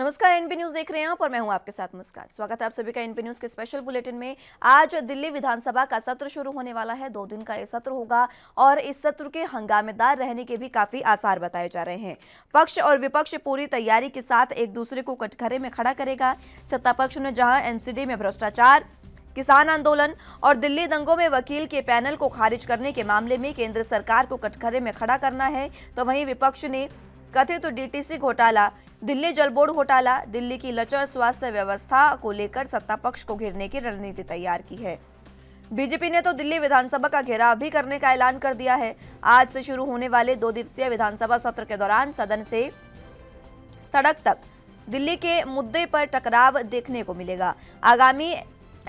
नमस्कार, NP news देख रहे हैं आप और मैं हूं आपके साथ मुस्कान। स्वागत है आप सभी का एनपी न्यूज के स्पेशल बुलेटिन में। आज दिल्ली विधानसभा का सत्र शुरू होने वाला है। 2 दिन का ये सत्र होगा और इस सत्र के हंगामेदार रहने के भी काफी आसार बताए जा रहे हैं। पक्ष और विपक्ष पूरी तैयारी के साथ एक दूसरे को कटघरे में खड़ा करेगा। सत्ता पक्ष ने जहां एमसीडी में भ्रष्टाचार, किसान आंदोलन और दिल्ली दंगों में वकील के पैनल को खारिज करने के मामले में केंद्र सरकार को कटघरे में खड़ा करना है, तो वहीं विपक्ष ने कथित डीटीसी घोटाला, दिल्ली जल बोर्ड घोटाला, दिल्ली की लचर स्वास्थ्य व्यवस्था को लेकर सत्ता पक्ष को घेरने की रणनीति तैयार की है। बीजेपी ने तो दिल्ली विधानसभा का घेराव भी करने का ऐलान कर दिया है। आज से शुरू होने वाले 2 दिवसीय विधानसभा सत्र के दौरान सदन से सड़क तक दिल्ली के मुद्दे पर टकराव देखने को मिलेगा। आगामी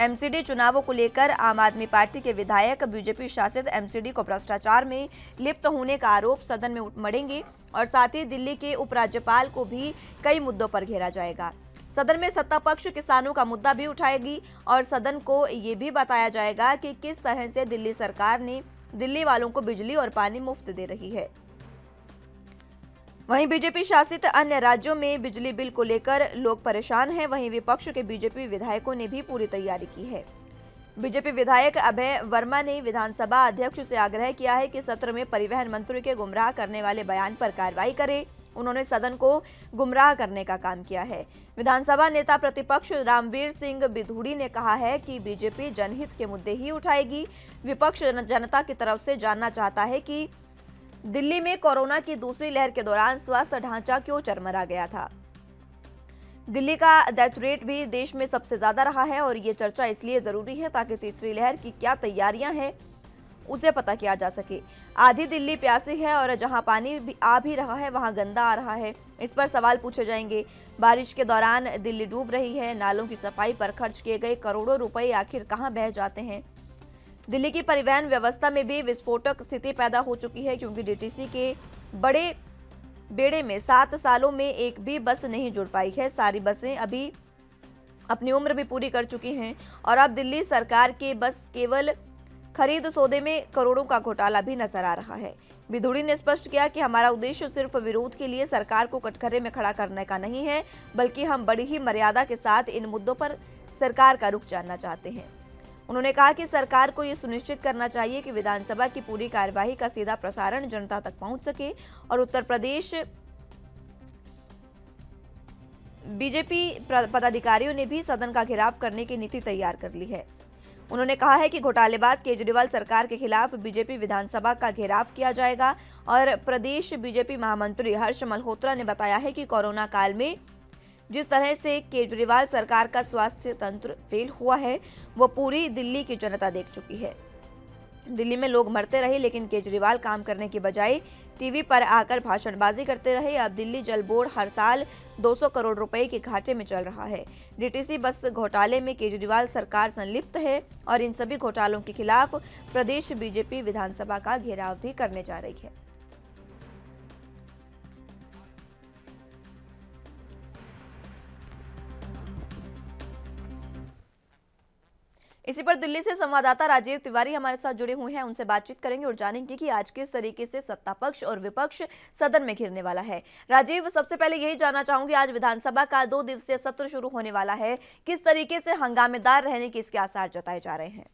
एमसीडी चुनावों को लेकर आम आदमी पार्टी के विधायक बीजेपी शासित एमसीडी को भ्रष्टाचार में लिप्त होने का आरोप सदन में मढ़ेंगे और साथ ही दिल्ली के उपराज्यपाल को भी कई मुद्दों पर घेरा जाएगा। सदन में सत्ता पक्ष किसानों का मुद्दा भी उठाएगी और सदन को ये भी बताया जाएगा कि किस तरह से दिल्ली सरकार ने दिल्ली वालों को बिजली और पानी मुफ्त दे रही है। वहीं बीजेपी शासित अन्य राज्यों में बिजली बिल को लेकर लोग परेशान हैं। वहीं विपक्ष के बीजेपी विधायकों ने भी पूरी तैयारी की है। बीजेपी विधायक अभय वर्मा ने विधानसभा अध्यक्ष से आग्रह किया है कि सत्र में परिवहन मंत्री के गुमराह करने वाले बयान पर कार्रवाई करे। उन्होंने सदन को गुमराह करने का काम किया है। विधानसभा नेता प्रतिपक्ष रामवीर सिंह बिधूड़ी ने कहा है कि बीजेपी जनहित के मुद्दे ही उठाएगी। विपक्ष जनता की तरफ से जानना चाहता है कि दिल्ली में कोरोना की दूसरी लहर के दौरान स्वास्थ्य ढांचा क्यों चरमरा गया था। दिल्ली का डेथ रेट भी देश में सबसे ज्यादा रहा है और ये चर्चा इसलिए जरूरी है ताकि तीसरी लहर की क्या तैयारियां हैं उसे पता किया जा सके। आधी दिल्ली प्यासी है और जहां पानी भी आ भी रहा है वहां गंदा आ रहा है। इस पर सवाल पूछे जाएंगे। बारिश के दौरान दिल्ली डूब रही है। नालों की सफाई पर खर्च किए गए करोड़ों रुपए आखिर कहां बह जाते हैं। दिल्ली की परिवहन व्यवस्था में भी विस्फोटक स्थिति पैदा हो चुकी है क्योंकि डीटीसी के बड़े बेड़े में 7 सालों में एक भी बस नहीं जुड़ पाई है। सारी बसें अभी अपनी उम्र भी पूरी कर चुकी हैं और अब दिल्ली सरकार के बस केवल खरीद सौदे में करोड़ों का घोटाला भी नजर आ रहा है। बिधूड़ी ने स्पष्ट किया कि हमारा उद्देश्य सिर्फ विरोध के लिए सरकार को कटघरे में खड़ा करने का नहीं है, बल्कि हम बड़ी ही मर्यादा के साथ इन मुद्दों पर सरकार का रुख जानना चाहते हैं। उन्होंने कहा कि सरकार को यह सुनिश्चित करना चाहिए कि विधानसभा की पूरी कार्यवाही का सीधा प्रसारण जनता तक पहुंच सके और उत्तर प्रदेश बीजेपी पदाधिकारियों ने भी सदन का घेराव करने की नीति तैयार कर ली है। उन्होंने कहा है कि घोटालेबाज केजरीवाल सरकार के खिलाफ बीजेपी विधानसभा का घेराव किया जाएगा और प्रदेश बीजेपी महामंत्री हर्ष मल्होत्रा ने बताया है कि कोरोना काल में जिस तरह से केजरीवाल सरकार का स्वास्थ्य तंत्र फेल हुआ है वो पूरी दिल्ली की जनता देख चुकी है। दिल्ली में लोग मरते रहे लेकिन केजरीवाल काम करने की बजाय टीवी पर आकर भाषणबाजी करते रहे। अब दिल्ली जल बोर्ड हर साल 200 करोड़ रुपए के घाटे में चल रहा है। डीटीसी बस घोटाले में केजरीवाल सरकार संलिप्त है और इन सभी घोटालों के खिलाफ प्रदेश बीजेपी विधानसभा का घेराव भी करने जा रही है। इसी पर दिल्ली से संवाददाता राजीव तिवारी हमारे साथ जुड़े हुए हैं। उनसे बातचीत करेंगे और जानेंगे कि आज किस तरीके से सत्ता पक्ष और विपक्ष सदन में घिरने वाला है। राजीव, सबसे पहले यही जानना चाहूंगी, आज विधानसभा का 2 दिवसीय सत्र शुरू होने वाला है, किस तरीके से हंगामेदार रहने के इसके आसार जताए जा रहे हैं?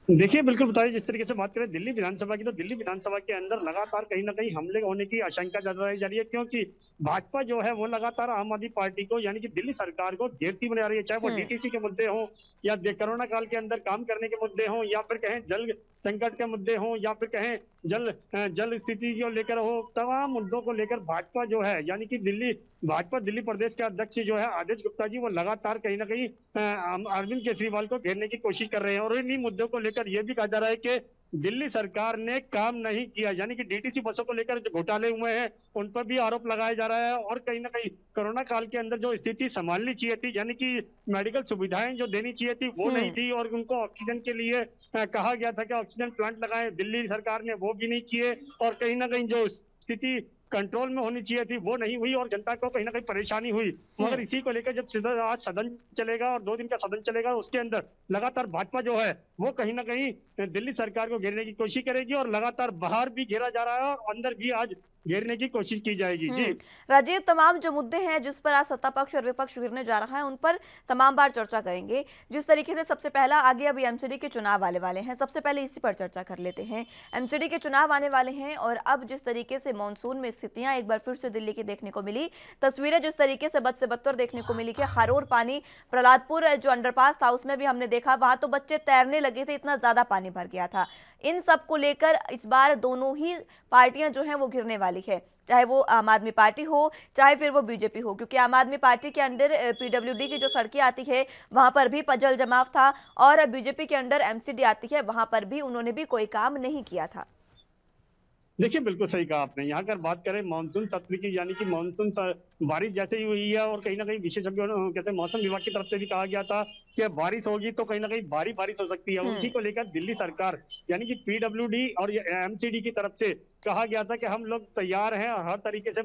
देखिए, बिल्कुल बताइए, जिस तरीके से बात करें दिल्ली विधानसभा की, तो दिल्ली विधानसभा के अंदर लगातार कहीं ना कहीं हमले होने की आशंका जताई जा रही है क्योंकि भाजपा जो है वो लगातार आम आदमी पार्टी को यानी कि दिल्ली सरकार को घेरती बना रही है, चाहे वो डीटीसी के मुद्दे हों या कोरोना काल के अंदर काम करने के मुद्दे हों या फिर कहें जल संकट के मुद्दे हों या फिर कहें जल स्थिति को लेकर हो। तमाम मुद्दों को लेकर भाजपा जो है यानी कि दिल्ली प्रदेश के अध्यक्ष जो है आदेश गुप्ता जी वो लगातार कहीं ना कहीं अरविंद केजरीवाल को घेरने की कोशिश कर रहे हैं और इन्हीं मुद्दों को लेकर यह भी कहा जा रहा है कि दिल्ली सरकार ने काम नहीं किया, यानी कि डीटीसी बसों को लेकर जो घोटाले हुए हैं उन पर भी आरोप लगाया जा रहा है और कहीं ना कहीं कोरोना काल के अंदर जो स्थिति संभालनी चाहिए थी यानी कि मेडिकल सुविधाएं जो देनी चाहिए थी वो नहीं थी और उनको ऑक्सीजन के लिए कहा गया था कि ऑक्सीजन प्लांट लगाए, दिल्ली सरकार ने वो भी नहीं किए और कहीं ना कहीं जो स्थिति कंट्रोल में होनी चाहिए थी वो नहीं हुई और जनता को कहीं ना कहीं परेशानी हुई। मगर इसी को लेकर जब आज सदन चलेगा और 2 दिन का सदन चलेगा उसके अंदर लगातार भाजपा जो है वो कहीं ना कहीं दिल्ली सरकार को घेरने की कोशिश करेगी और लगातार बाहर भी घेरा जा रहा है और अंदर भी आज घेरने की कोशिश की जाएगी। जी राजीव, तमाम जो मुद्दे हैं जिस पर आज सत्ता पक्ष और विपक्ष गिरने जा रहा है उन पर तमाम बार चर्चा करेंगे। जिस तरीके से सबसे पहला आगे अभी एमसीडी के चुनाव आने वाले हैं, सबसे पहले इसी पर चर्चा कर लेते हैं। एमसीडी के चुनाव आने वाले हैं और अब जिस तरीके से मानसून में स्थितियां एक बार फिर से दिल्ली की देखने को मिली, तस्वीरें जिस तरीके से बद से बदतर देखने को मिली कि खरोर पानी, प्रहलादपुर जो अंडरपास था उसमें भी हमने देखा, वहां तो बच्चे तैरने लगे थे, इतना ज्यादा पानी भर गया था। इन सब को लेकर इस बार दोनों ही पार्टियां जो हैं वो घिरने वाली है, चाहे वो आम आदमी पार्टी हो चाहे फिर वो बीजेपी हो, क्योंकि आम आदमी पार्टी के अंडर पीडब्ल्यूडी की जो सड़कें आती है वहां पर भी जल जमाव था और बीजेपी के अंडर एमसीडी आती है वहां पर भी उन्होंने भी कोई काम नहीं किया था। देखिए बिल्कुल सही कहा आपने। यहाँ अगर बात करें मानसून सत्र की, यानी कि बारिश जैसे ही हुई है और कहीं ना कहीं विशेषज्ञों जैसे मौसम विभाग की तरफ से भी कहा गया था कि बारिश होगी तो कहीं ना कहीं भारी बारिश हो सकती है। उसी को लेकर दिल्ली सरकार यानी कि पीडब्ल्यूडी और एमसीडी की तरफ से कहा गया था कि हम लोग तैयार हैं और हर तरीके से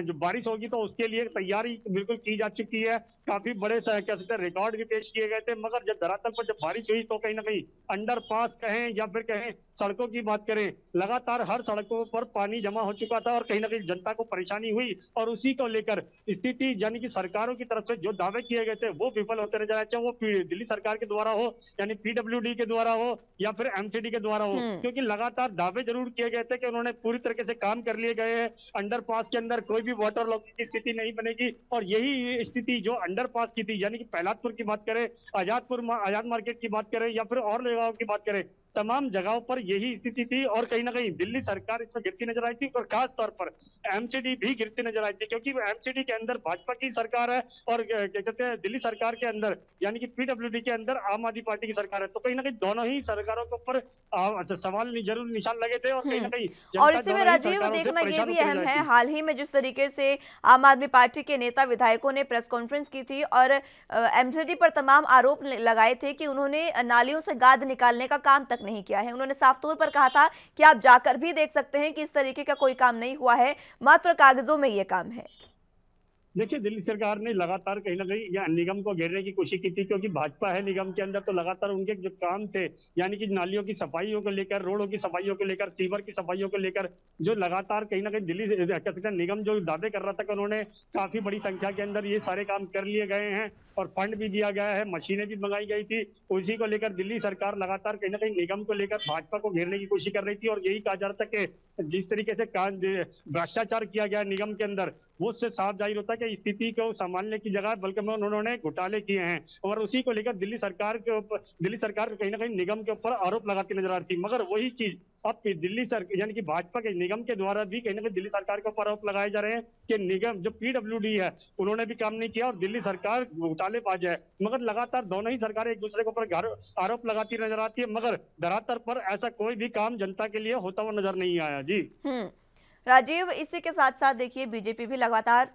जो बारिश होगी तो उसके लिए तैयारी बिल्कुल की जा चुकी है। काफी बड़े कह सकते हैं रिकॉर्ड भी पेश किए गए थे, मगर जब धरातल पर जब बारिश हुई तो कहीं ना कहीं अंडरपास कहें या फिर कहें सड़कों की बात करें, लगातार हर सड़कों पर पानी जमा हो चुका था और कहीं ना कहीं जनता को परेशानी हुई। और उसी को लेकर स्थिति यानी कि सरकारों की तरफ से जो दावे किए गए थे वो विफल होते रह जाए, चाहे वो दिल्ली सरकार के द्वारा हो यानी पीडब्ल्यूडी के द्वारा हो या फिर एमसीडी के द्वारा हो, क्योंकि लगातार दावे जरूर किए गए थे कि उन्होंने पूरी तरीके से काम कर लिए गए हैं। अंडरपास के अंदर कोई भी वाटर लॉगिंग की स्थिति नहीं बनेगी और यही स्थिति जो अंडरपास की थी, यानी कि प्रहलादपुर की बात करें, आजाद मार्केट की बात करें या फिर और जगहों की बात करें, तमाम जगहों पर यही स्थिति थी। और कहीं ना कहीं दिल्ली सरकार इसमें गिरती नजर आई थी और खास तौर पर एमसीडी भी गिरती नजर आई थी, क्योंकि एमसीडी के अंदर भाजपा की सरकार है और क्या कहते हैं दिल्ली सरकार के अंदर यानी कि पीडब्ल्यूडी के अंदर आम आदमी पार्टी की सरकार है। तो कहीं ना कहीं दोनों ही सरकारों के ऊपर सवाल जरूर निशान लगे थे और कहीं ना कहीं और इसी में राजीव देखना ये भी अहम है, हाल ही में जिस तरीके से आम आदमी पार्टी के नेता विधायकों ने प्रेस कॉन्फ्रेंस की थी और एमसीडी पर तमाम आरोप लगाए थे कि उन्होंने नालियों से गाद निकालने का काम तक नहीं किया है। उन्होंने साफ तौर पर कहा था कि आप जाकर भी देख सकते हैं कि इस तरीके का कोई काम नहीं हुआ है, मात्र कागजों में ये काम है। देखिए दिल्ली सरकार ने लगातार कहीं ना कहीं या निगम को घेरने की कोशिश की थी, क्योंकि भाजपा है निगम के अंदर, तो लगातार उनके जो काम थे यानी कि नालियों की सफाइयों को लेकर, रोडों की सफाइयों को लेकर, सीवर की सफाइयों को लेकर, जो लगातार कहीं ना कहीं दिल्ली कह सकते हैं निगम जो दावे कर रहा था कि उन्होंने काफी बड़ी संख्या के अंदर ये सारे काम कर लिए गए हैं और फंड भी दिया गया है, मशीनें भी मंगाई गई थी। उसी को लेकर दिल्ली सरकार लगातार कहीं ना कहीं निगम को लेकर भाजपा को घेरने की कोशिश कर रही थी और यही कहा जा रहा था कि जिस तरीके से भ्रष्टाचार किया गया निगम के अंदर, वो उससे साफ जाहिर होता है कि स्थिति को संभालने की जगह बल्कि में उन्होंने घोटाले किए हैं। और उसी को लेकर दिल्ली सरकार कहीं ना कहीं निगम के ऊपर आरोप लगाती नजर आ रही थी। मगर वही चीज अब दिल्ली सरकार यानी कि भाजपा के निगम के द्वारा भी कहीं ना कहीं दिल्ली सरकार के ऊपर आरोप लगाए जा रहे हैं कि निगम जो पीडब्ल्यूडी है उन्होंने भी काम नहीं किया और दिल्ली सरकार घोटालेबाज है। मगर लगातार दोनों ही सरकारें एक दूसरे के ऊपर आरोप लगाती नजर आती है, मगर धरातल पर ऐसा कोई भी काम जनता के लिए होता हुआ नजर नहीं आया। जी राजीव, इसी के साथ साथ देखिए बीजेपी भी लगातार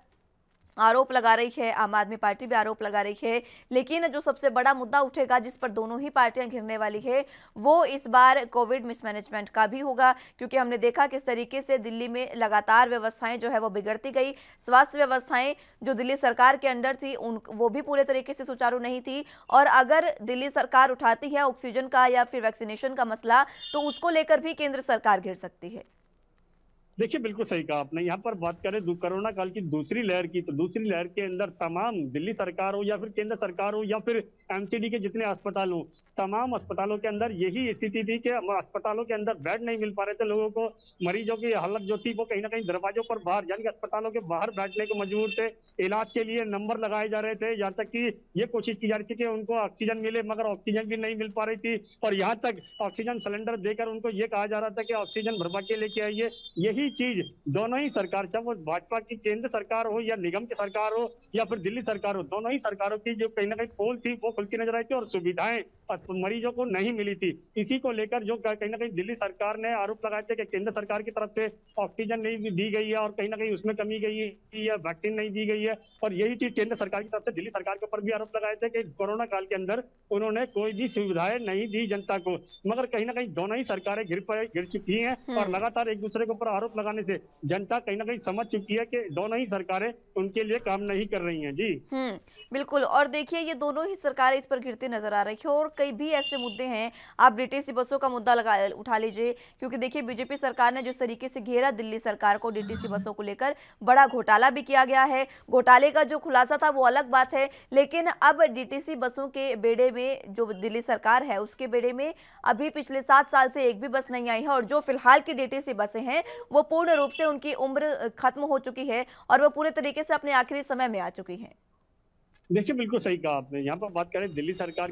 आरोप लगा रही है, आम आदमी पार्टी भी आरोप लगा रही है, लेकिन जो सबसे बड़ा मुद्दा उठेगा जिस पर दोनों ही पार्टियां घिरने वाली है वो इस बार कोविड मिसमैनेजमेंट का भी होगा, क्योंकि हमने देखा किस तरीके से दिल्ली में लगातार व्यवस्थाएं जो है वो बिगड़ती गई। स्वास्थ्य व्यवस्थाएं जो दिल्ली सरकार के अंडर थी वो भी पूरे तरीके से सुचारू नहीं थी और अगर दिल्ली सरकार उठाती है ऑक्सीजन का या फिर वैक्सीनेशन का मसला तो उसको लेकर भी केंद्र सरकार घिर सकती है। देखिए बिल्कुल सही कहा आपने। यहाँ पर बात करें कोरोना काल की दूसरी लहर की, तो दूसरी लहर के अंदर तमाम दिल्ली सरकार हो या फिर केंद्र सरकार हो या फिर एमसीडी के जितने अस्पताल हो, तमाम अस्पतालों के अंदर यही स्थिति थी कि अस्पतालों के अंदर बेड नहीं मिल पा रहे थे लोगों को। मरीजों की हालत जो थी वो कहीं ना कहीं दरवाजों पर बाहर यानी कि अस्पतालों के बाहर बैठने को मजबूर थे। इलाज के लिए नंबर लगाए जा रहे थे, यहाँ तक कि ये कोशिश की जा रही थी कि उनको ऑक्सीजन मिले, मगर ऑक्सीजन भी नहीं मिल पा रही थी। और यहाँ तक ऑक्सीजन सिलेंडर देकर उनको ये कहा जा रहा था कि ऑक्सीजन भरवा के लेके आइए। यही चीज दोनों ही सरकार, चाहे वो भाजपा की केंद्र सरकार हो या निगम की सरकार हो या फिर दिल्ली सरकार हो, दोनों ही सरकारों की जो कहीं ना कहीं पोल थी वो खुलती नजर आई थी और सुविधाएं मरीजों को नहीं मिली थी। इसी को लेकर जो कहीं ना कहीं दिल्ली सरकार ने आरोप लगाए थे कि केंद्र सरकार की तरफ से ऑक्सीजन नहीं दी गई है और कहीं ना कहीं उसमें कमी गई है या वैक्सीन नहीं दी गई है। और यही चीज केंद्र सरकार की तरफ से दिल्ली सरकार के ऊपर भी आरोप लगाए थे कि कोरोना काल के अंदर उन्होंने कोई भी सुविधाएं नहीं दी जनता को। मगर कहीं ना कहीं दोनों ही सरकारें गिर चुकी हैं और लगातार एक दूसरे के ऊपर आरोप आरोप लगाने से जनता कहीं ना कहीं समझ चुकी है कि दोनों ही सरकारें उनके लिए काम नहीं कर रही हैं। जी बिल्कुल। और देखिए ये दोनों ही सरकारें इस पर गिरती नजर आ रही है और कई भी ऐसे मुद्दे हैं। आप डीटीसी बसों का मुद्दा उठा लीजिए, क्योंकि देखिए बीजेपी सरकार ने जिस तरीके से घेरा दिल्ली सरकार को डीटीसी बसों को लेकर, बड़ा घोटाला भी किया गया है। घोटाले का जो खुलासा था वो अलग बात है, लेकिन अब डीटीसी बसों के बेड़े में जो दिल्ली सरकार है उसके बेड़े में अभी पिछले 7 साल से एक भी बस नहीं आई है। और जो फिलहाल की डीटीसी बसें हैं वो पूर्ण रूप से उनकी उम्र खत्म हो चुकी है और वो पूरे तरीके से अपने आखिरी समय में आ चुकी हैं। देखिए बिल्कुल सही कहा आपने। यहाँ पर बात करें दिल्ली सरकार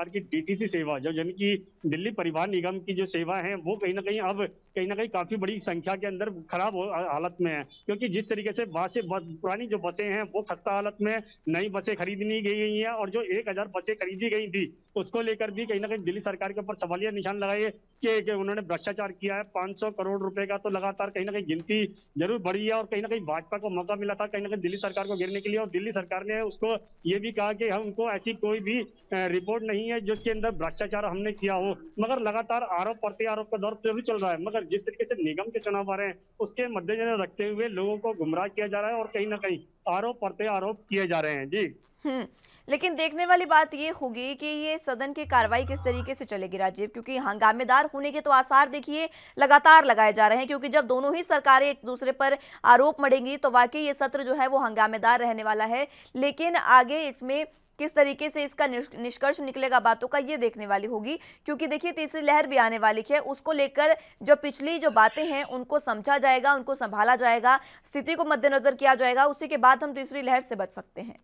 की डीटीसी सेवा जो यानी कि दिल्ली परिवहन निगम की जो सेवा है वो कहीं ना कहीं अब कहीं ना कहीं काफी बड़ी संख्या के अंदर खराब हालत में है, क्योंकि जिस तरीके से पुरानी जो बसें हैं वो खस्ता हालत में, नई बसें खरीदनी गई हैं और जो 1000 बसें खरीदी गई थी उसको लेकर भी कहीं ना कहीं दिल्ली सरकार के ऊपर सवालिया निशान लगाए कि उन्होंने भ्रष्टाचार किया है। 500 करोड़ रुपए का तो लगातार कहीं ना कहीं गिनती जरूर बढ़ी है और कहीं ना कहीं भाजपा को मौका मिला था कहीं ना कहीं दिल्ली सरकार को गिरने के लिए, और दिल्ली सरकार ने उसको ये भी कहा कि हमको ऐसी कोई भी रिपोर्ट नहीं है जिसके अंदर भ्रष्टाचार हमने किया हो। मगर लगातार आरोप प्रत्यारोप का दौर जरूर चल रहा है, मगर जिस तरीके से निगम के चुनाव आ रहे हैं उसके मद्देनजर रखते हुए लोगों को गुमराह किया जा रहा है और कहीं ना कहीं आरोप प्रत्यारोप किए जा रहे हैं। जी लेकिन देखने वाली बात ये होगी कि ये सदन की कार्रवाई किस तरीके से चलेगी राजीव, क्योंकि हंगामेदार होने के तो आसार देखिए लगातार लगाए जा रहे हैं, क्योंकि जब दोनों ही सरकारें एक दूसरे पर आरोप मढ़ेंगी तो वाकई ये सत्र जो है वो हंगामेदार रहने वाला है। लेकिन आगे इसमें किस तरीके से इसका निष्कर्ष निकलेगा बातों का, ये देखने वाली होगी, क्योंकि देखिए तीसरी लहर भी आने वाली है। उसको लेकर जो पिछली जो बातें हैं उनको समझा जाएगा, उनको संभाला जाएगा, स्थिति को मद्देनजर किया जाएगा, उसी के बाद हम तीसरी लहर से बच सकते हैं।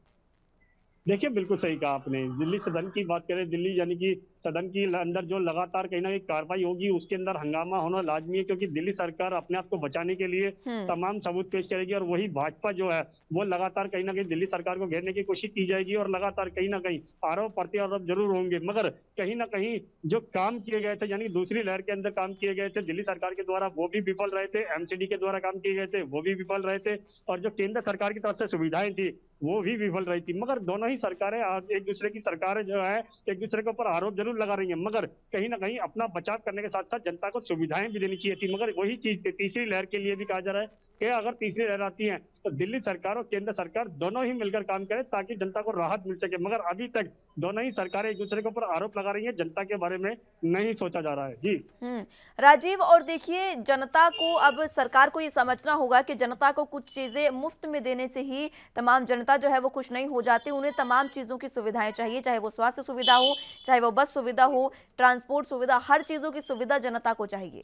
देखिए बिल्कुल सही कहा आपने। दिल्ली सदन की बात करें, दिल्ली यानी कि सदन की अंदर जो लगातार कहीं ना कहीं कार्रवाई होगी उसके अंदर हंगामा होना लाजमी है, क्योंकि दिल्ली सरकार अपने आप को बचाने के लिए तमाम सबूत पेश करेगी और वही भाजपा जो है वो लगातार कहीं ना कहीं दिल्ली सरकार को घेरने की कोशिश की जाएगी और लगातार कहीं ना कहीं आरोप प्रत्यारोप जरूर होंगे। मगर कहीं ना कहीं जो काम किए गए थे यानी दूसरी लहर के अंदर काम किए गए थे दिल्ली सरकार के द्वारा वो भी विफल रहे थे, एमसीडी के द्वारा काम किए गए थे वो भी विफल रहे थे, और जो केंद्र सरकार की तरफ से सुविधाएं थी वो भी विफल रही थी। मगर दोनों ही सरकारें एक दूसरे की सरकारें जो है एक दूसरे के ऊपर आरोप जरूर लगा रही हैं, मगर कहीं ना कहीं अपना बचाव करने के साथ साथ जनता को सुविधाएं भी देनी चाहिए थी। मगर वही चीज तीसरी लहर के लिए भी कहा जा रहा है कि अगर तीसरी लहर आती है तो दिल्ली सरकार और केंद्र सरकार दोनों ही मिलकर काम करें ताकि जनता को राहत मिल सके। मगर अभी तक दोनों ही सरकारें एक दूसरे के ऊपर आरोप लगा रही हैं, जनता के बारे में नहीं सोचा जा रहा है। जी राजीव, और देखिए जनता को अब सरकार को ये समझना होगा कि जनता को कुछ चीजें मुफ्त में देने से ही तमाम जनता जो है वो खुश नहीं हो जाती। उन्हें तमाम चीजों की सुविधाएं चाहिए, चाहे वो स्वास्थ्य सुविधा हो, चाहे वो बस सुविधा हो, ट्रांसपोर्ट सुविधा, हर चीजों की सुविधा जनता को चाहिए।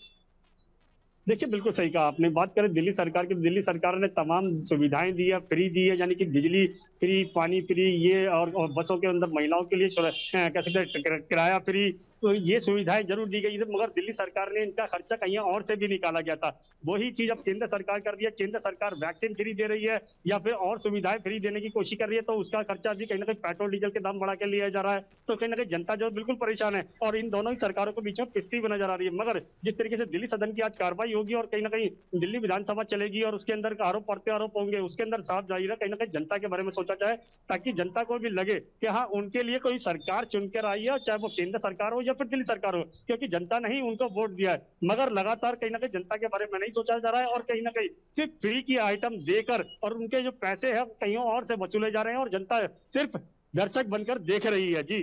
देखिए बिल्कुल सही कहा आपने। बात करें दिल्ली सरकार की, दिल्ली सरकार ने तमाम सुविधाएं दी है, फ्री दी है, यानी कि बिजली फ्री, पानी फ्री, ये और बसों के अंदर महिलाओं के लिए कह सकते हैं किराया फ्री, तो ये सुविधाएं जरूर दी गई थी। मगर दिल्ली सरकार ने इनका खर्चा कहीं और से भी निकाला गया था, वही चीज अब केंद्र सरकार कर रही है। केंद्र सरकार वैक्सीन फ्री दे रही है या फिर और सुविधाएं फ्री देने की कोशिश कर रही है, तो उसका खर्चा भी कहीं ना कहीं पेट्रोल डीजल के दाम बढ़ा के लिया जा रहा है। तो कहीं ना कहीं जनता जो बिल्कुल परेशान है और इन दोनों ही सरकारों के बीच में पिस्ती बना जा रही है। मगर जिस तरीके से दिल्ली सदन की आज कार्रवाई होगी और कहीं ना कहीं दिल्ली विधानसभा चलेगी और उसके अंदर आरोप प्रत्यारोप होंगे, उसके अंदर साफ जाहिर है कहीं ना कहीं जनता के बारे में सोचा जाए ताकि जनता को भी लगे कि हाँ उनके लिए कोई सरकार चुनकर आई है, चाहे वो केंद्र सरकार हो या फिर दिल्ली सरकार हो, क्योंकि जनता ने ही उनको वोट दिया है। मगर लगातार कहीं ना कहीं जनता के बारे में नहीं सोचा जा रहा है और कहीं ना कहीं सिर्फ फ्री की आइटम देकर और उनके जो पैसे हैं कहीं और से वसूले जा रहे हैं और जनता सिर्फ दर्शक बनकर देख रही है। जी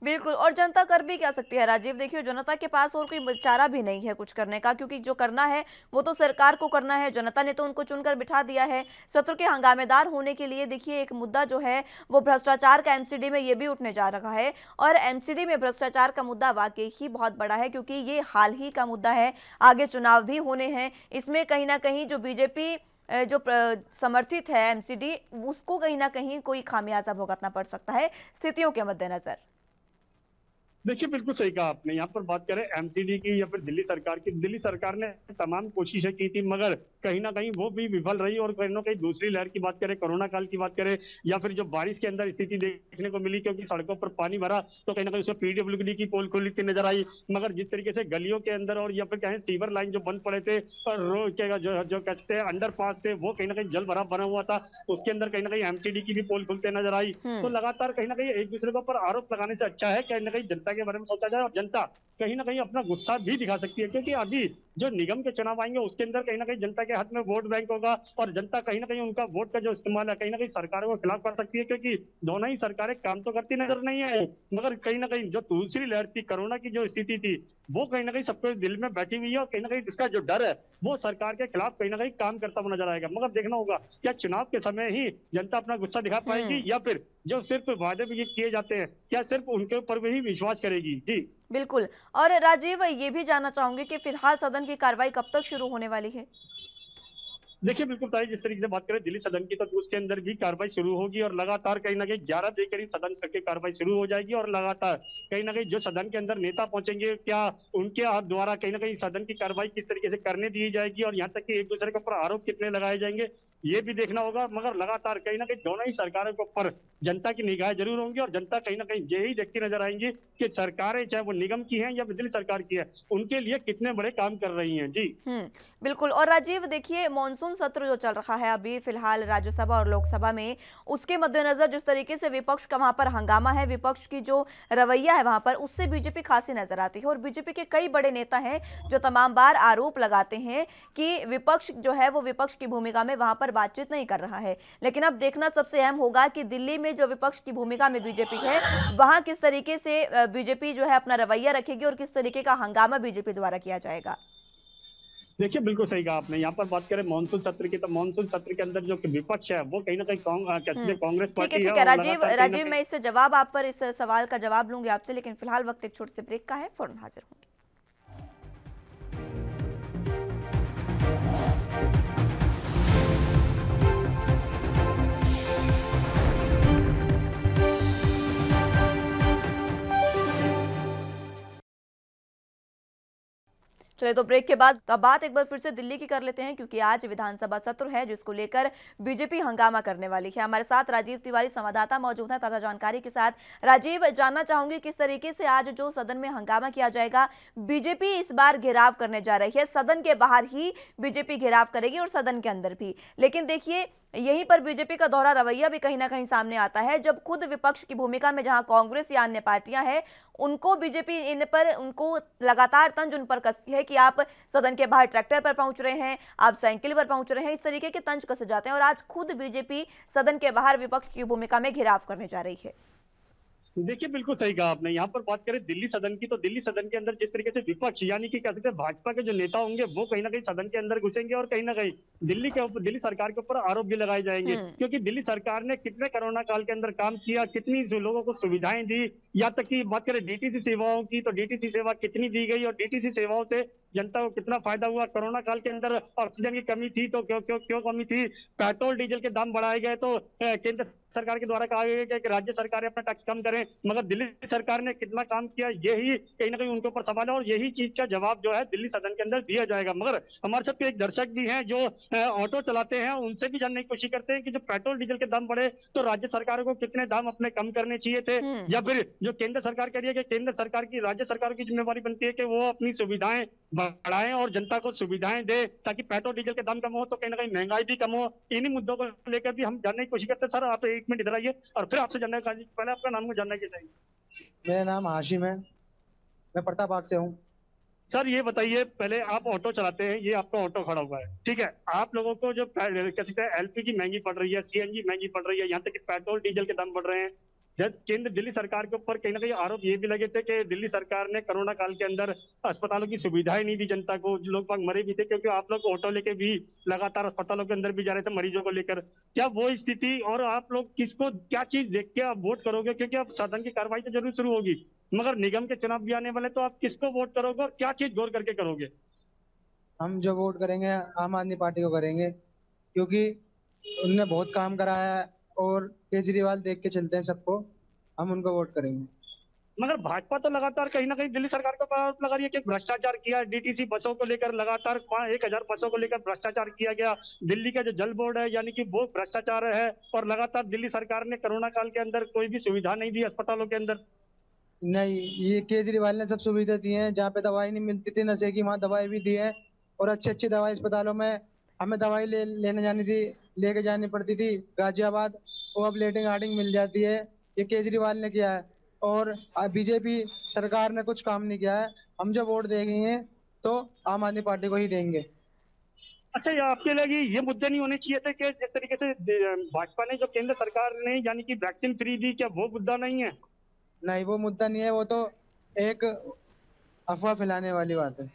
बिल्कुल। और जनता कर भी क्या सकती है राजीव, देखिए जनता के पास और कोई चारा भी नहीं है कुछ करने का, क्योंकि जो करना है वो तो सरकार को करना है, जनता ने तो उनको चुनकर बिठा दिया है। सत्र के हंगामेदार होने के लिए देखिए एक मुद्दा जो है वो भ्रष्टाचार का एमसीडी में ये भी उठने जा रहा है, और एमसीडी में भ्रष्टाचार का मुद्दा वाकई ही बहुत बड़ा है, क्योंकि ये हाल ही का मुद्दा है, आगे चुनाव भी होने हैं। इसमें कहीं ना कहीं जो बीजेपी जो समर्थित है एमसीडी, उसको कहीं ना कहीं कोई खामियाजा भुगतना पड़ सकता है स्थितियों के मद्देनजर। देखिए बिल्कुल सही कहा आपने। यहाँ पर बात करें एमसीडी की या फिर दिल्ली सरकार की, दिल्ली सरकार ने तमाम कोशिशें की थी मगर कहीं ना कहीं वो भी विफल रही। और कहीं ना कहीं दूसरी लहर की बात करें, कोरोना काल की बात करें या फिर जो बारिश के अंदर स्थिति देखने को मिली, क्योंकि सड़कों पर पानी भरा तो कहीं ना कहीं उसमें पीडब्ल्यूडी की पोल खुलती नजर आई। मगर जिस तरीके से गलियों के अंदर और या फिर कहें सीवर लाइन जो बंद पड़े थे और रोड के जो कहते हैं अंडरपास थे वो कहीं ना कहीं जल भरा बना हुआ था, उसके अंदर कहीं ना कहीं एमसीडी की भी पोल खुलते नजर आई। तो लगातार कहीं ना कहीं एक दूसरे के ऊपर आरोप लगाने से अच्छा है कहीं ना कहीं जनता जनता के बारे में सोचा जाए और जनता कहीं ना कहीं अपना गुस्सा भी दिखा सकती है, क्योंकि अभी जो निगम के चुनाव आएंगे उसके अंदर कहीं ना कहीं जनता के हाथ में वोट बैंक होगा और जनता कहीं ना कहीं उनका वोट का जो इस्तेमाल है कहीं ना कहीं सरकारों के खिलाफ कर सकती है, क्योंकि दोनों ही सरकारें काम तो करती नजर नहीं है, मगर कहीं ना कहीं जो दूसरी लहर थी, कोरोना की जो स्थिति थी, वो कहीं ना कहीं सबके दिल में बैठी हुई है और कहीं ना कहीं इसका जो डर है वो सरकार के खिलाफ कहीं ना कहीं काम करता हुआ नजर आएगा। मगर देखना होगा क्या चुनाव के समय ही जनता अपना गुस्सा दिखा पाएगी या फिर जो सिर्फ वादे भी किए जाते हैं क्या सिर्फ उनके ऊपर भी विश्वास करेगी। जी बिल्कुल। और राजीव, ये भी जानना चाहूंगी कि फिलहाल सदन की कार्रवाई कब तक शुरू होने वाली है? देखिए बिल्कुल बताइए, जिस तरीके से बात करें दिल्ली सदन की तो उसके अंदर भी कार्रवाई शुरू होगी और लगातार कहीं ना कहीं 11 बजे करीब सदन की कार्रवाई शुरू हो जाएगी और लगातार कहीं ना कहीं जो सदन के अंदर नेता पहुंचेंगे क्या उनके द्वारा कहीं ना कहीं सदन की कार्रवाई किस तरीके से करने दी जाएगी और यहाँ तक कि एक दूसरे के ऊपर आरोप कितने लगाए जाएंगे ये भी देखना होगा। मगर लगातार कहीं ना कहीं दोनों ही सरकारों के ऊपर जनता की निगाहें जरूर होंगी और जनता कहीं ना कहीं यही देखती नजर आएंगी कि सरकारें चाहे वो निगम की हैं या दिल्ली सरकार की है उनके लिए कितने बड़े काम कर रही हैं। जी बिल्कुल। और राजीव देखिए, मॉनसून सत्र जो चल रहा है अभी फिलहाल राज्यसभा और लोकसभा में, उसके मद्देनजर जिस तरीके से विपक्ष का वहां पर हंगामा है, विपक्ष की जो रवैया है वहां पर, उससे बीजेपी खासी नजर आती है और बीजेपी के कई बड़े नेता हैं जो तमाम बार आरोप लगाते हैं कि विपक्ष जो है वो विपक्ष की भूमिका में वहां पर बातचीत नहीं कर रहा है। लेकिन अब देखना सबसे अहम होगा कि दिल्ली में जो विपक्ष की भूमिका में बीजेपी है वहां किस तरीके से बीजेपी जो है अपना रवैया रखेगी और किस तरीके का हंगामा बीजेपी द्वारा किया जाएगा। देखिए बिल्कुल सही कहा आपने। यहाँ पर बात करें मानसून सत्र की तो मानसून सत्र के अंदर जो विपक्ष है वो कहीं ना कहीं कांग्रेस ठीक है पार्टी ठीक है है और राजीव, राजीव मैं इससे जवाब आप पर इस सवाल का जवाब लूंगी आपसे, लेकिन फिलहाल वक्त एक छोटे से ब्रेक का है, फौरन हाजिर होंगे। चलिए तो ब्रेक के बाद अब बात एक बार फिर से दिल्ली की कर लेते हैं, क्योंकि आज विधानसभा सत्र है जिसको लेकर बीजेपी हंगामा करने वाली है। हमारे साथ राजीव तिवारी संवाददाता मौजूद हैं ताजा जानकारी के साथ। राजीव, जानना चाहूंगी किस तरीके से आज जो सदन में हंगामा किया जाएगा, बीजेपी इस बार घेराव करने जा रही है, सदन के बाहर ही बीजेपी घेराव करेगी और सदन के अंदर भी। लेकिन देखिए यहीं पर बीजेपी का दोहरा रवैया भी कहीं ना कहीं सामने आता है, जब खुद विपक्ष की भूमिका में जहां कांग्रेस या अन्य पार्टियां हैं उनको बीजेपी इन पर उनको लगातार तंज उन पर कसती है कि आप सदन के बाहर ट्रैक्टर पर पहुंच रहे हैं, आप साइकिल पर पहुंच रहे हैं, इस तरीके के तंज कसे जाते हैं और आज खुद बीजेपी सदन के बाहर विपक्ष की भूमिका में घेराव करने जा रही है। देखिए बिल्कुल सही कहा आपने। यहाँ पर बात करें दिल्ली सदन की तो दिल्ली सदन के अंदर जिस तरीके से विपक्ष यानी कि कह सकते हैं भाजपा के जो नेता होंगे वो कहीं ना कहीं सदन के अंदर घुसेंगे और कहीं ना कहीं दिल्ली सरकार के ऊपर आरोप भी लगाए जाएंगे, क्योंकि दिल्ली सरकार ने कितने कोरोना काल के अंदर काम किया, कितनी लोगों को सुविधाएं दी। यहाँ तक की बात करें डीटीसी सेवाओं की तो डीटीसी सेवा कितनी दी गई और डीटीसी सेवाओं से जनता को कितना फायदा हुआ। कोरोना काल के अंदर ऑक्सीजन की कमी थी तो क्यों कमी थी, पेट्रोल डीजल के दाम बढ़ाए गए तो केंद्र सरकार के द्वारा कहा गया कि राज्य सरकारें अपना टैक्स कम करें, मगर दिल्ली सरकार ने कितना काम किया यही कहीं ना कहीं उनके ऊपर सवाल है और यही चीज का जवाब जो है दिल्ली सदन के अंदर दिया जाएगा। मगर हमारे साथ एक दर्शक भी हैं जो ऑटो चलाते हैं, उनसे भी जानने की कोशिश करते हैं कि जो पेट्रोल डीजल के दाम बढ़े तो राज्य सरकारों को कितने दाम अपने कम करने चाहिए थे, या फिर जो केंद्र सरकार कह रही है कि केंद्र सरकार की राज्य सरकार की जिम्मेवारी बनती है कि वो अपनी सुविधाएं बढ़ाएं और जनता को सुविधाएं दे ताकि पेट्रोल डीजल के दाम कम हो तो कहीं ना कहीं महंगाई भी कम हो। इन्हीं मुद्दों को लेकर भी हम जानने की कोशिश करते हैं। सर आप एक मिनट इधर आइए और फिर आपसे जानने का पहले आपका नाम को जानना चाहिए। मेरा नाम हाशिम है, मैं प्रतापबाग से हूँ। सर ये बताइए, पहले आप ऑटो चलाते हैं, ये आपका ऑटो खड़ा हुआ है, ठीक है, आप लोगों को जो कह सकते हैं एलपीजी महंगी पड़ रही है, सीएनजी महंगी पड़ रही है, यहाँ तक कि पेट्रोल डीजल के दाम बढ़ रहे हैं। जब केंद्र दिल्ली सरकार के ऊपर कहीं ना कहीं आरोप ये भी लगे थे कि दिल्ली सरकार ने कोरोना काल के अंदर अस्पतालों की सुविधाएं नहीं दी जनता को, जो लोग मरे भी थे क्योंकि आप लोग ऑटो लेके भी लगातार अस्पतालों के अंदर भी जा रहे थे मरीजों को लेकर। क्या वो स्थिति और आप लोग किसको क्या चीज देख के आप वोट करोगे, क्योंकि अब सदन की कार्रवाई तो जरूर शुरू होगी मगर निगम के चुनाव भी आने वाले, तो आप किसको वोट करोगे और क्या चीज गौर करके करोगे? हम जो वोट करेंगे आम आदमी पार्टी को करेंगे, क्योंकि उनने बहुत काम कराया है और केजरीवाल देख के चलते हैं सबको, हम उनको वोट करेंगे। मगर भाजपा तो लगातार कहीं ना कहीं दिल्ली सरकार को आरोप लगा रही है कि भ्रष्टाचार किया, डीटीसी बसों को लेकर लगातार 1000 बसों को लेकर भ्रष्टाचार किया गया, दिल्ली का जो जल बोर्ड है यानी कि वो भ्रष्टाचार है और लगातार दिल्ली सरकार ने कोरोना काल के अंदर कोई भी सुविधा नहीं दी अस्पतालों के अंदर। नहीं, ये केजरीवाल ने सब सुविधा दी है, जहाँ पे दवाई नहीं मिलती थी नशे की वहाँ दवाई भी दी है और अच्छी अच्छी दवाई अस्पतालों में हमें दवाई लेके जानी पड़ती थी गाजियाबाद, वो अब लेटिंग हार्डिंग मिल जाती है, ये केजरीवाल ने किया है। और बीजेपी सरकार ने कुछ काम नहीं किया है। हम जो वोट देंगे तो आम आदमी पार्टी को ही देंगे। अच्छा, ये आपके लगे ये मुद्दे नहीं होने चाहिए थे कि जिस तरीके से भाजपा ने जो केंद्र सरकार ने यानी कि वैक्सीन फ्री दी, क्या वो मुद्दा नहीं है? नहीं, वो मुद्दा नहीं है, वो तो एक अफवाह फैलाने वाली बात है।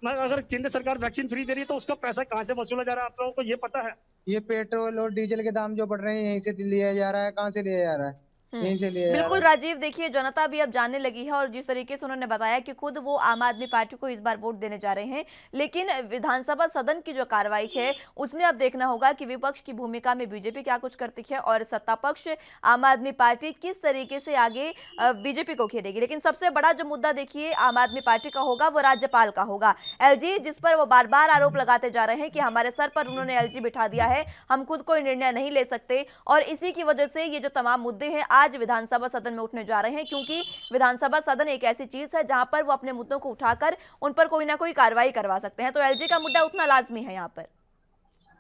मगर अगर केंद्र सरकार वैक्सीन फ्री दे रही है तो उसका पैसा कहाँ से वसूला जा रहा है, आप लोगों को ये पता है? ये पेट्रोल और डीजल के दाम जो बढ़ रहे हैं यहीं से लिया जा रहा है। कहाँ से लिया जा रहा है? यहीं से लिया जा रहा बिल्कुल है। राजीव, देखिए जनता भी अब जानने लगी है और जिस तरीके से उन्होंने बताया कि खुद वो आम आदमी पार्टी को इस बार वोट देने जा रहे हैं, लेकिन विधानसभा सदन की जो कार्रवाई है उसमें अब देखना होगा कि विपक्ष की भूमिका में बीजेपी क्या कुछ करती है और सत्ता पक्ष आम आदमी पार्टी किस तरीके से आगे बीजेपी को घेरेगी। लेकिन सबसे बड़ा जो मुद्दा देखिए आम आदमी पार्टी का होगा वो राज्यपाल का होगा, एलजी, जिस पर वो बार बार आरोप लगाते जा रहे हैं कि हमारे सर पर उन्होंने एलजी बिठा दिया है, हम खुद कोई निर्णय नहीं ले सकते। और इसी की वजह से ये जो तमाम मुद्दे हैं आज विधानसभा सदन में उठने जा रहे हैं, क्योंकि विधानसभा सदन एक ऐसी चीज है जहां पर वो अपने मुद्दों को उठाकर उन पर कोई ना कोई कार्रवाई करवा सकते हैं। तो एलजी का मुद्दा उतना लाजमी है यहाँ पर।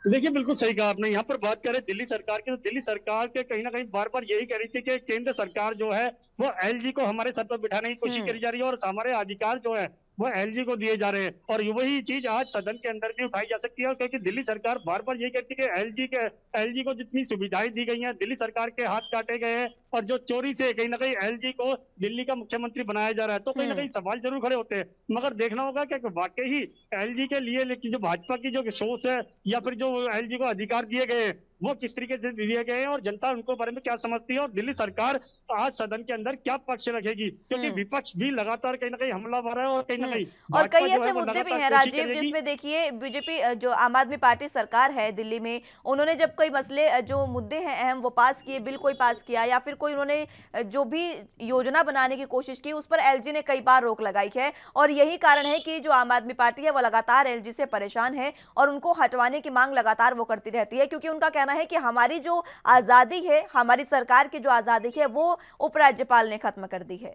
देखिए, बिल्कुल सही कहा आपने। यहाँ पर बात करें दिल्ली सरकार की, तो दिल्ली सरकार के कहीं ना कहीं बार बार यही कह रही थी कि केंद्र सरकार जो है वो एलजी को हमारे सर पर बिठाने की कोशिश करी जा रही है और हमारे अधिकार जो है वो एलजी को दिए जा रहे हैं। और वही चीज आज सदन के अंदर भी उठाई जा सकती है, क्योंकि दिल्ली सरकार बार बार यही कहती है कि एलजी को जितनी सुविधाएं दी गई हैं, दिल्ली सरकार के हाथ काटे गए हैं और जो चोरी से कहीं ना कहीं एलजी को दिल्ली का मुख्यमंत्री बनाया जा रहा है, तो कहीं ना कहीं सवाल जरूर खड़े होते हैं। मगर देखना होगा कि वाकई ही एलजी के लिए, लेकिन जो भाजपा की जो सोच है या फिर जो एलजी को अधिकार दिए गए हैं वो किस तरीके से दिए गए हैं और जनता उनको बारे में क्या समझती है और दिल्ली सरकार आज सदन के अंदर क्या पक्ष रखेगी, क्योंकि विपक्ष भी लगातार कहीं ना कहीं हमलावर है और कहीं ना कहीं और कई ऐसे मुद्दे भी हैं राजीव जिसमें देखिए बीजेपी जो आम आदमी पार्टी सरकार है दिल्ली में, उन्होंने जब कोई मसले जो मुद्दे हैं अहम वो पास किए, बिल कोई पास किया या फिर कोई उन्होंने जो भी योजना बनाने की कोशिश की उस पर एलजी ने कई बार रोक लगाई है। और यही कारण है कि जो आम आदमी पार्टी है वो लगातार एलजी से परेशान है और उनको हटवाने की मांग लगातार वो करती रहती है, क्योंकि उनका कहना है कि हमारी जो आजादी है, हमारी सरकार की जो आजादी है वो उपराज्यपाल ने खत्म कर दी है।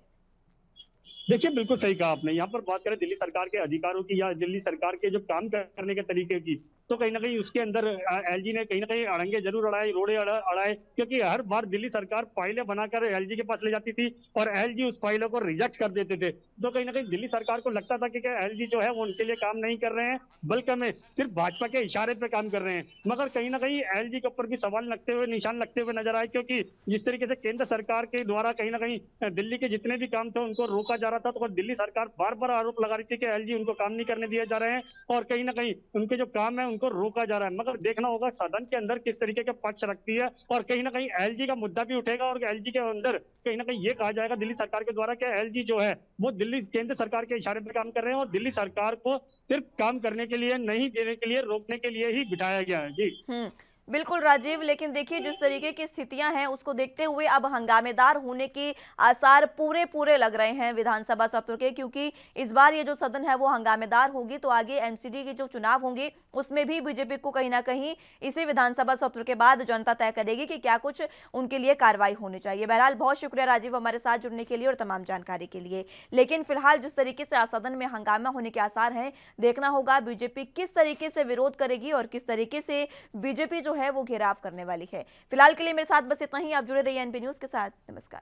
देखिए, बिल्कुल सही कहा आपने। यहाँ पर बात करें दिल्ली सरकार के अधिकारों की या दिल्ली सरकार के जो काम करने के तरीके की, तो कहीं ना कहीं उसके अंदर एलजी ने कहीं ना कहीं अड़ंगे जरूर अड़ाए, रोड़े अड़ाए, क्योंकि हर बार दिल्ली सरकार फाइलें बनाकर एलजी के पास ले जाती थी और एलजी उस फाइलों को रिजेक्ट कर देते थे। तो कहीं ना कहीं दिल्ली सरकार को लगता था कि एलजी जो है वो उनके लिए काम नहीं कर रहे हैं, बल्कि हमें सिर्फ भाजपा के इशारे पे काम कर रहे हैं। मगर कहीं ना कहीं एलजी के ऊपर भी सवाल लगते हुए, निशान लगते हुए नजर आए, क्योंकि जिस तरीके से केंद्र सरकार के द्वारा कहीं ना कहीं दिल्ली के जितने भी काम थे उनको रोका जा रहा था, तो दिल्ली सरकार बार बार आरोप लगा रही थी कि एलजी उनको काम नहीं करने दिए जा रहे हैं और कहीं ना कहीं उनके जो काम है उनको रोका जा रहा है। मगर देखना होगा सदन के अंदर किस तरीके के पक्ष रखती है और कहीं ना कहीं एलजी का मुद्दा भी उठेगा और एलजी के अंदर कहीं ना कहीं ये कहा जाएगा दिल्ली सरकार के द्वारा कि एलजी जो है वो दिल्ली केंद्र सरकार के इशारे पर काम कर रहे हैं और दिल्ली सरकार को सिर्फ काम करने के लिए नहीं, देने के लिए, रोकने के लिए ही बिठाया गया है। जी बिल्कुल राजीव, लेकिन देखिए जिस तरीके की स्थितियां हैं उसको देखते हुए अब हंगामेदार होने के आसार पूरे पूरे लग रहे हैं विधानसभा सत्र के, क्योंकि इस बार ये जो सदन है वो हंगामेदार होगी तो आगे एमसीडी के जो चुनाव होंगे उसमें भी बीजेपी को कहीं ना कहीं इसी विधानसभा सत्र के बाद जनता तय करेगी कि क्या कुछ उनके लिए कार्रवाई होनी चाहिए। बहरहाल बहुत शुक्रिया राजीव हमारे साथ जुड़ने के लिए और तमाम जानकारी के लिए। लेकिन फिलहाल जिस तरीके से सदन में हंगामा होने के आसार हैं, देखना होगा बीजेपी किस तरीके से विरोध करेगी और किस तरीके से बीजेपी जो है वो घेराव करने वाली है। फिलहाल के लिए मेरे साथ बस इतना ही। आप जुड़े रहिए एनपी न्यूज के साथ। नमस्कार।